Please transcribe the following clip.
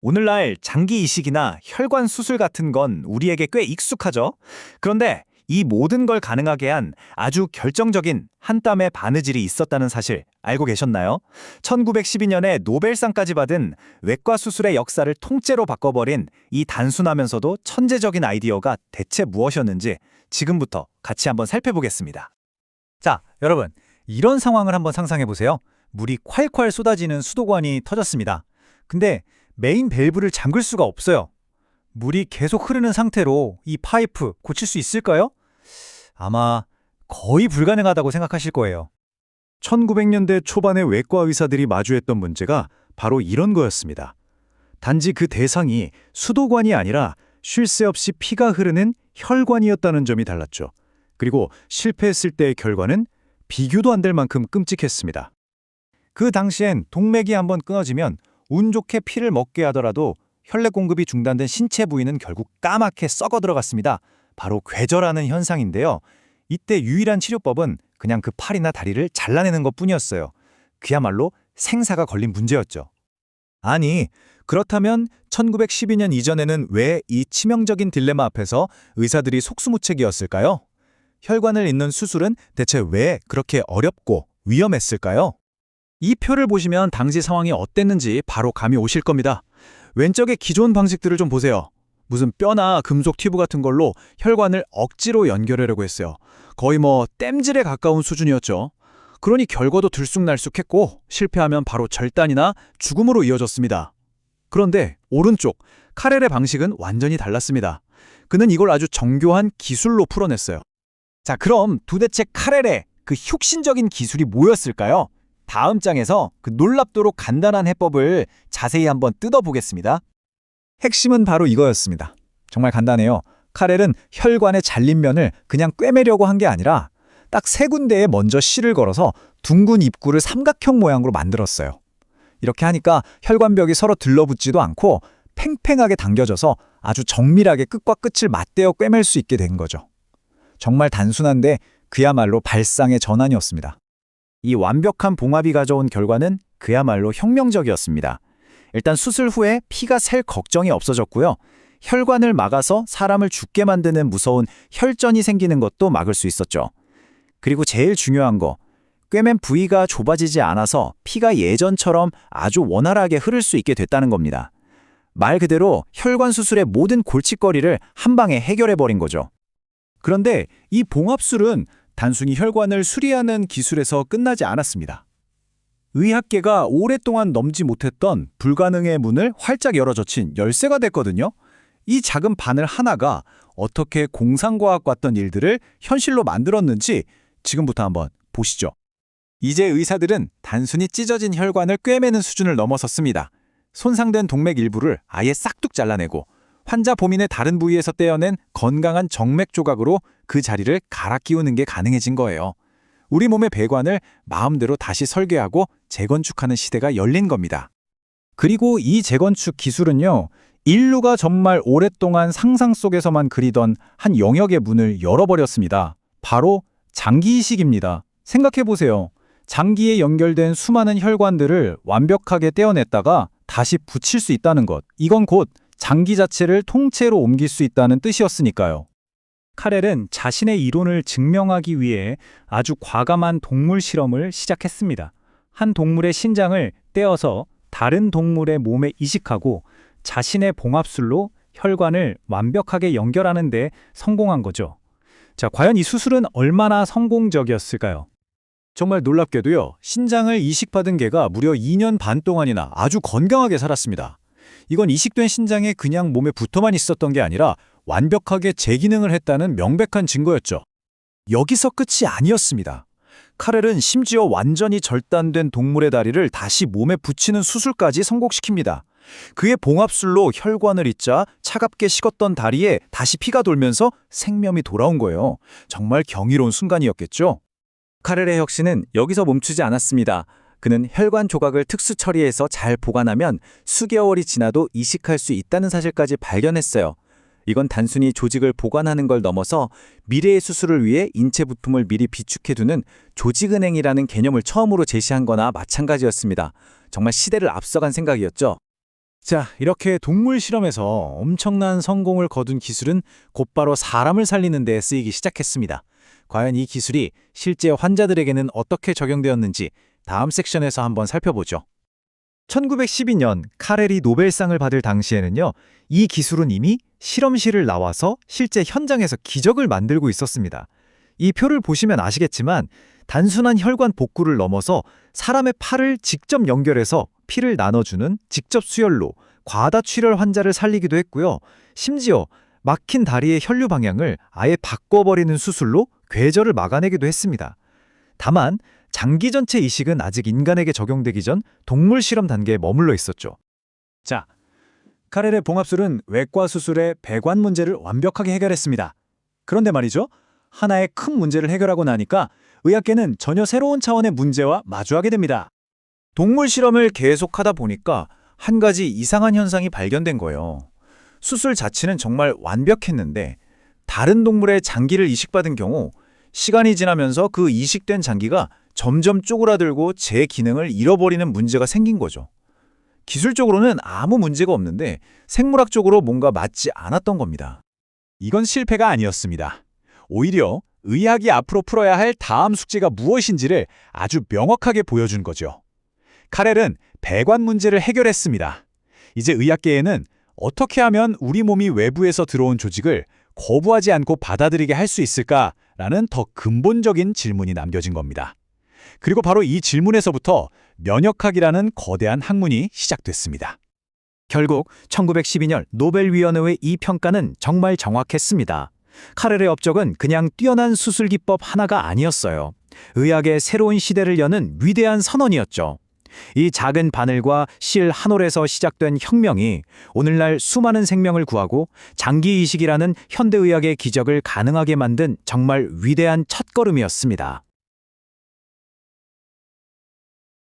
오늘날 장기 이식이나 혈관 수술 같은 건 우리에게 꽤 익숙하죠? 그런데 이 모든 걸 가능하게 한 아주 결정적인 한 땀의 바느질이 있었다는 사실 알고 계셨나요? 1912년에 노벨상까지 받은 외과 수술의 역사를 통째로 바꿔버린 이 단순하면서도 천재적인 아이디어가 대체 무엇이었는지 지금부터 같이 한번 살펴보겠습니다. 자, 여러분, 이런 상황을 한번 상상해 보세요. 물이 콸콸 쏟아지는 수도관이 터졌습니다. 근데 메인 밸브를 잠글 수가 없어요. 물이 계속 흐르는 상태로 이 파이프 고칠 수 있을까요? 아마 거의 불가능하다고 생각하실 거예요. 1900년대 초반의 외과 의사들이 마주했던 문제가 바로 이런 거였습니다. 단지 그 대상이 수도관이 아니라 쉴 새 없이 피가 흐르는 혈관이었다는 점이 달랐죠. 그리고 실패했을 때의 결과는 비교도 안 될 만큼 끔찍했습니다. 그 당시엔 동맥이 한번 끊어지면 운 좋게 피를 먹게 하더라도 혈액 공급이 중단된 신체 부위는 결국 까맣게 썩어 들어갔습니다. 바로 궤절하는 현상인데요. 이때 유일한 치료법은 그냥 그 팔이나 다리를 잘라내는 것뿐이었어요. 그야말로 생사가 걸린 문제였죠. 아니, 그렇다면 1912년 이전에는 왜 이 치명적인 딜레마 앞에서 의사들이 속수무책이었을까요? 혈관을 잇는 수술은 대체 왜 그렇게 어렵고 위험했을까요? 이 표를 보시면 당시 상황이 어땠는지 바로 감이 오실 겁니다. 왼쪽의 기존 방식들을 좀 보세요. 무슨 뼈나 금속 튜브 같은 걸로 혈관을 억지로 연결하려고 했어요. 거의 땜질에 가까운 수준이었죠. 그러니 결과도 들쑥날쑥했고 실패하면 바로 절단이나 죽음으로 이어졌습니다. 그런데 오른쪽 카렐의 방식은 완전히 달랐습니다. 그는 이걸 아주 정교한 기술로 풀어냈어요. 자, 그럼 도대체 카렐의 그 혁신적인 기술이 뭐였을까요? 다음 장에서 그 놀랍도록 간단한 해법을 자세히 한번 뜯어보겠습니다. 핵심은 바로 이거였습니다. 정말 간단해요. 카렐은 혈관의 잘린 면을 그냥 꿰매려고 한 게 아니라 딱 세 군데에 먼저 실을 걸어서 둥근 입구를 삼각형 모양으로 만들었어요. 이렇게 하니까 혈관벽이 서로 들러붙지도 않고 팽팽하게 당겨져서 아주 정밀하게 끝과 끝을 맞대어 꿰맬 수 있게 된 거죠. 정말 단순한데 그야말로 발상의 전환이었습니다. 이 완벽한 봉합이 가져온 결과는 그야말로 혁명적이었습니다. 일단 수술 후에 피가 셀 걱정이 없어졌고요. 혈관을 막아서 사람을 죽게 만드는 무서운 혈전이 생기는 것도 막을 수 있었죠. 그리고 제일 중요한 거, 꿰맨 부위가 좁아지지 않아서 피가 예전처럼 아주 원활하게 흐를 수 있게 됐다는 겁니다. 말 그대로 혈관 수술의 모든 골칫거리를 한 방에 해결해버린 거죠. 그런데 이 봉합술은 단순히 혈관을 수리하는 기술에서 끝나지 않았습니다. 의학계가 오랫동안 넘지 못했던 불가능의 문을 활짝 열어젖힌 열쇠가 됐거든요. 이 작은 바늘 하나가 어떻게 공상과학 같던 일들을 현실로 만들었는지 지금부터 한번 보시죠. 이제 의사들은 단순히 찢어진 혈관을 꿰매는 수준을 넘어섰습니다. 손상된 동맥 일부를 아예 싹둑 잘라내고 환자 범인의 다른 부위에서 떼어낸 건강한 정맥 조각으로 그 자리를 갈아 끼우는 게 가능해진 거예요. 우리 몸의 배관을 마음대로 다시 설계하고 재건축하는 시대가 열린 겁니다. 그리고 이 재건축 기술은요, 인류가 정말 오랫동안 상상 속에서만 그리던 한 영역의 문을 열어버렸습니다. 바로 장기 이식입니다. 생각해보세요. 장기에 연결된 수많은 혈관들을 완벽하게 떼어냈다가 다시 붙일 수 있다는 것. 이건 곧 장기 자체를 통째로 옮길 수 있다는 뜻이었으니까요. 카렐은 자신의 이론을 증명하기 위해 아주 과감한 동물 실험을 시작했습니다. 한 동물의 신장을 떼어서 다른 동물의 몸에 이식하고 자신의 봉합술로 혈관을 완벽하게 연결하는 데 성공한 거죠. 자, 과연 이 수술은 얼마나 성공적이었을까요? 정말 놀랍게도요, 신장을 이식받은 개가 무려 2년 반 동안이나 아주 건강하게 살았습니다. 이건 이식된 신장에 그냥 몸에 붙어만 있었던 게 아니라 완벽하게 재기능을 했다는 명백한 증거였죠. 여기서 끝이 아니었습니다. 카렐은 심지어 완전히 절단된 동물의 다리를 다시 몸에 붙이는 수술까지 성공시킵니다. 그의 봉합술로 혈관을 잇자 차갑게 식었던 다리에 다시 피가 돌면서 생명이 돌아온 거예요. 정말 경이로운 순간이었겠죠? 카렐의 혁신은 여기서 멈추지 않았습니다. 그는 혈관 조각을 특수 처리해서 잘 보관하면 수개월이 지나도 이식할 수 있다는 사실까지 발견했어요. 이건 단순히 조직을 보관하는 걸 넘어서 미래의 수술을 위해 인체 부품을 미리 비축해두는 조직은행이라는 개념을 처음으로 제시한 거나 마찬가지였습니다. 정말 시대를 앞서간 생각이었죠. 자, 이렇게 동물 실험에서 엄청난 성공을 거둔 기술은 곧바로 사람을 살리는 데 쓰이기 시작했습니다. 과연 이 기술이 실제 환자들에게는 어떻게 적용되었는지 다음 섹션에서 한번 살펴보죠. 1912년 카렐이 노벨상을 받을 당시에는요, 이 기술은 이미 실험실을 나와서 실제 현장에서 기적을 만들고 있었습니다. 이 표를 보시면 아시겠지만 단순한 혈관 복구를 넘어서 사람의 팔을 직접 연결해서 피를 나눠주는 직접 수혈로 과다출혈 환자를 살리기도 했고요. 심지어 막힌 다리의 혈류 방향을 아예 바꿔버리는 수술로 궤절을 막아내기도 했습니다. 다만 장기 전체 이식은 아직 인간에게 적용되기 전 동물 실험 단계에 머물러 있었죠. 자, 카렐의 봉합술은 외과 수술의 배관 문제를 완벽하게 해결했습니다. 그런데 말이죠, 하나의 큰 문제를 해결하고 나니까 의학계는 전혀 새로운 차원의 문제와 마주하게 됩니다. 동물 실험을 계속하다 보니까 한 가지 이상한 현상이 발견된 거예요. 수술 자체는 정말 완벽했는데 다른 동물의 장기를 이식받은 경우 시간이 지나면서 그 이식된 장기가 점점 쪼그라들고 제 기능을 잃어버리는 문제가 생긴 거죠. 기술적으로는 아무 문제가 없는데 생물학적으로 뭔가 맞지 않았던 겁니다. 이건 실패가 아니었습니다. 오히려 의학이 앞으로 풀어야 할 다음 숙제가 무엇인지를 아주 명확하게 보여준 거죠. 카렐은 배관 문제를 해결했습니다. 이제 의학계에는 어떻게 하면 우리 몸이 외부에서 들어온 조직을 거부하지 않고 받아들이게 할 수 있을까라는 더 근본적인 질문이 남겨진 겁니다. 그리고 바로 이 질문에서부터 면역학이라는 거대한 학문이 시작됐습니다. 결국 1912년 노벨위원회의 이 평가는 정말 정확했습니다. 카렐의 업적은 그냥 뛰어난 수술 기법 하나가 아니었어요. 의학의 새로운 시대를 여는 위대한 선언이었죠. 이 작은 바늘과 실 한 올에서 시작된 혁명이 오늘날 수많은 생명을 구하고 장기 이식이라는 현대의학의 기적을 가능하게 만든 정말 위대한 첫걸음이었습니다.